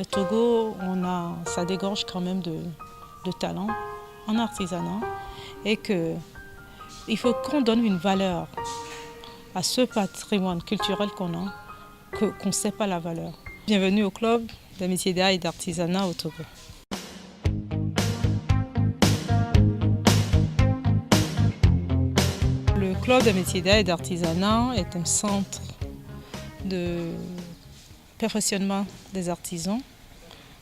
Togo, ça dégorge quand même de talent en artisanat et qu'il faut qu'on donne une valeur à ce patrimoine culturel qu'on a, qu'on ne sait pas la valeur. Bienvenue au club des métiers d'art et d'artisanat au Togo. Le club des métiers d'art et d'artisanat est un centre de perfectionnement des artisans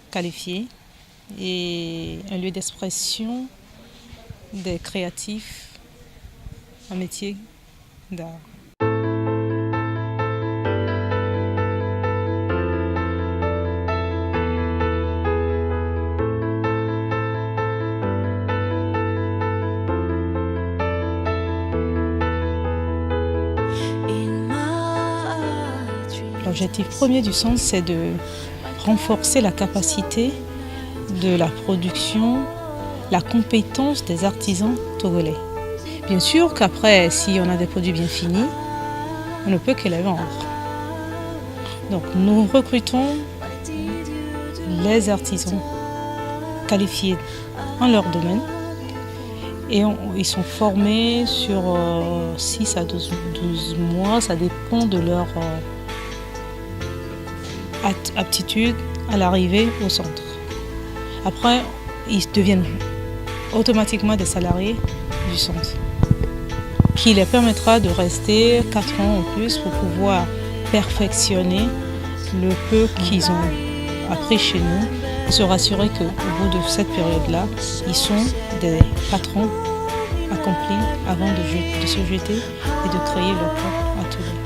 qualifiés et un lieu d'expression des créatifs en métier d'art. L'objectif premier du centre, c'est de renforcer la capacité de la production, la compétence des artisans togolais. Bien sûr qu'après, si on a des produits bien finis, on ne peut que les vendre. Donc nous recrutons les artisans qualifiés en leur domaine et ils sont formés sur 6 à 12 mois, ça dépend de leur aptitude à l'arrivée au centre. Après, ils deviennent automatiquement des salariés du centre, qui les permettra de rester 4 ans ou plus pour pouvoir perfectionner le peu qu'ils ont appris chez nous, et se rassurer qu'au bout de cette période-là, ils sont des patrons accomplis avant de se jeter et de créer leur propre atelier.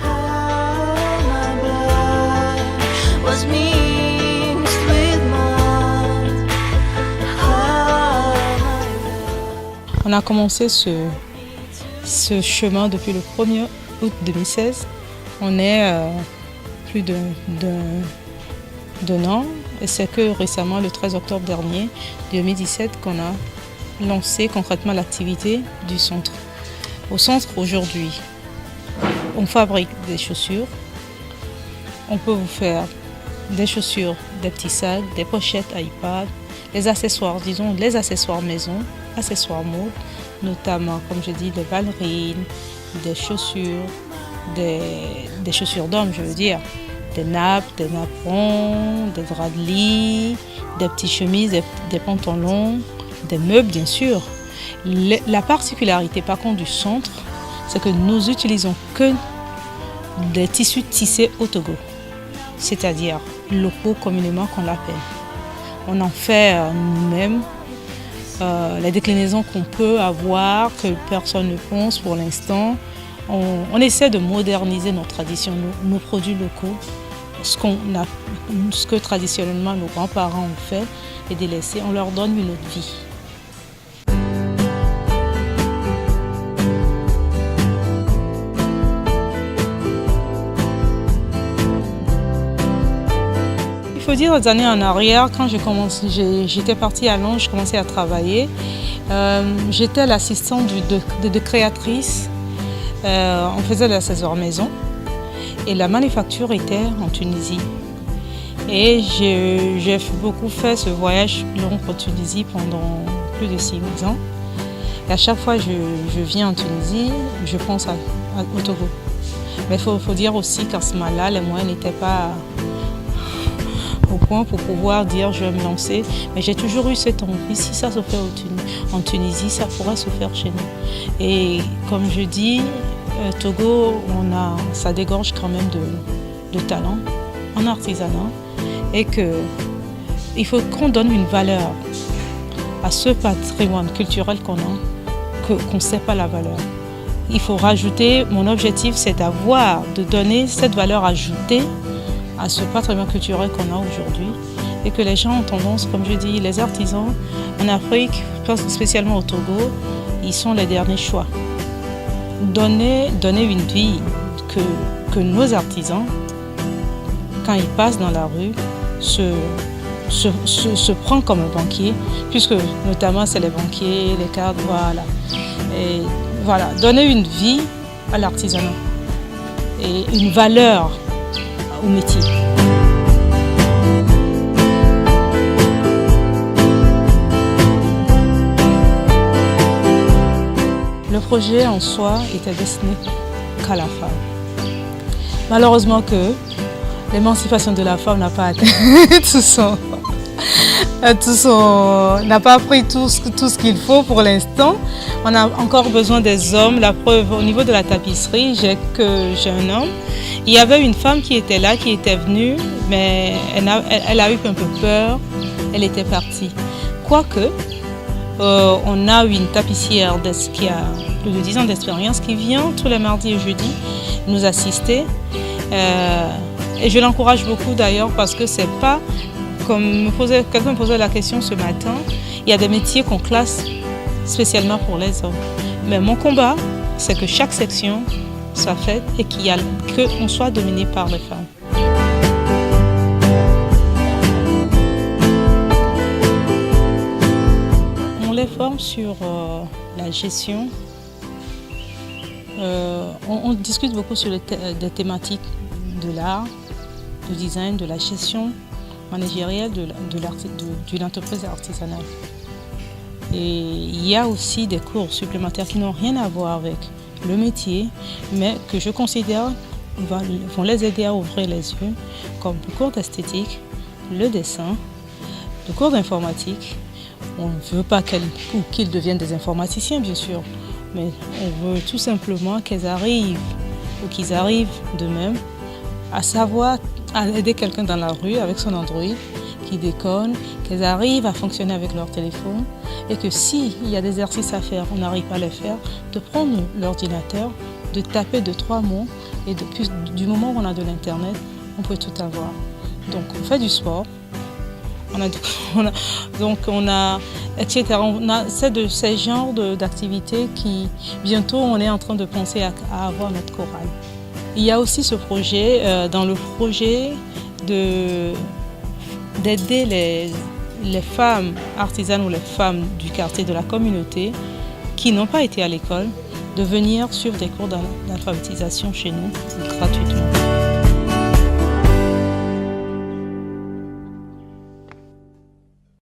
On a commencé ce chemin depuis le 1er août 2016. On est plus d'un an et c'est que récemment, le 13 octobre dernier, 2017, qu'on a lancé concrètement l'activité du centre. Au centre, aujourd'hui, on fabrique des chaussures. On peut vous faire des chaussures, des petits sacs, des pochettes à iPad, les accessoires, disons les accessoires maison, accessoires mode, notamment, comme je dis, des ballerines, des chaussures, des chaussures d'hommes, je veux dire, des nappes, des napperons, des draps de lit, des petites chemises, des pantalons, des meubles, bien sûr. La particularité, par contre, du centre, c'est que nous utilisons que des tissus tissés au Togo, c'est-à-dire locaux communément qu'on l'appelle. On en fait nous-mêmes les déclinaisons qu'on peut avoir, que personne ne pense pour l'instant. On essaie de moderniser nos traditions, nos produits locaux, ce que traditionnellement nos grands-parents ont fait et délaissé, on leur donne une autre vie. Il faut dire, des années en arrière, quand j'étais partie à Londres, je commençais à travailler. J'étais l'assistante de créatrice. On faisait des accessoires maison et la manufacture était en Tunisie. Et j'ai beaucoup fait ce voyage long en Tunisie pendant plus de 6 ans. Et à chaque fois que je viens en Tunisie, je pense au Togo. Mais il faut dire aussi qu'à ce moment-là, les moyens n'étaient pas au point pour pouvoir dire je vais me lancer. Mais j'ai toujours eu cette envie, si ça se fait en Tunisie, ça pourrait se faire chez nous. Et comme je dis, Togo, ça dégorge quand même de talent en artisanat et qu'il faut qu'on donne une valeur à ce patrimoine culturel qu'on a, qu'on ne sait pas la valeur. Il faut rajouter, mon objectif c'est de donner cette valeur ajoutée à ce patrimoine culturel qu'on a aujourd'hui et que les gens ont tendance, comme je dis, les artisans en Afrique, spécialement au Togo, ils sont les derniers choix. Donner une vie que nos artisans, quand ils passent dans la rue, se prend comme un banquier, puisque notamment c'est les banquiers, les cadres, voilà. Et voilà, donner une vie à l'artisanat et une valeur au métier. le projet en soi était destiné qu'à la femme. Malheureusement que l'émancipation de la femme n'a pas atteint n'a pas pris tout ce qu'il faut pour l'instant. On a encore besoin des hommes. La preuve, au niveau de la tapisserie, j'ai un homme. Il y avait une femme qui était là, qui était venue, mais elle a eu un peu peur. Elle était partie. Quoique, on a une tapissière qui a plus de 10 ans d'expérience qui vient tous les mardis et jeudis nous assister. Et je l'encourage beaucoup d'ailleurs parce que c'est pas comme quelqu'un me posait la question ce matin, il y a des métiers qu'on classe spécialement pour les hommes. Mais mon combat, c'est que chaque section soit faite et qu'on soit dominé par les femmes. On les forme sur la gestion. On discute beaucoup sur des thématiques de l'art, du design, de la gestion managériale de l'entreprise artisanale. Et il y a aussi des cours supplémentaires qui n'ont rien à voir avec le métier, mais que je considère vont les aider à ouvrir les yeux, comme le cours d'esthétique, le dessin, le cours d'informatique. On ne veut pas qu'ils deviennent des informaticiens, bien sûr, mais on veut tout simplement qu'ils arrivent d'eux-mêmes à savoir à aider quelqu'un dans la rue avec son Android qui déconne, qu'ils arrivent à fonctionner avec leur téléphone et que s'il y a des exercices à faire, on n'arrive pas à les faire, de prendre l'ordinateur, de taper 2-3 mots et du moment où on a de l'internet, on peut tout avoir. Donc on fait du sport, etc. C'est de ces genres d'activités qui bientôt on est en train de penser à avoir notre chorale. Il y a aussi ce projet, dans le projet d'aider les femmes artisanes ou les femmes du quartier, de la communauté, qui n'ont pas été à l'école, de venir suivre des cours d'alphabétisation chez nous gratuitement.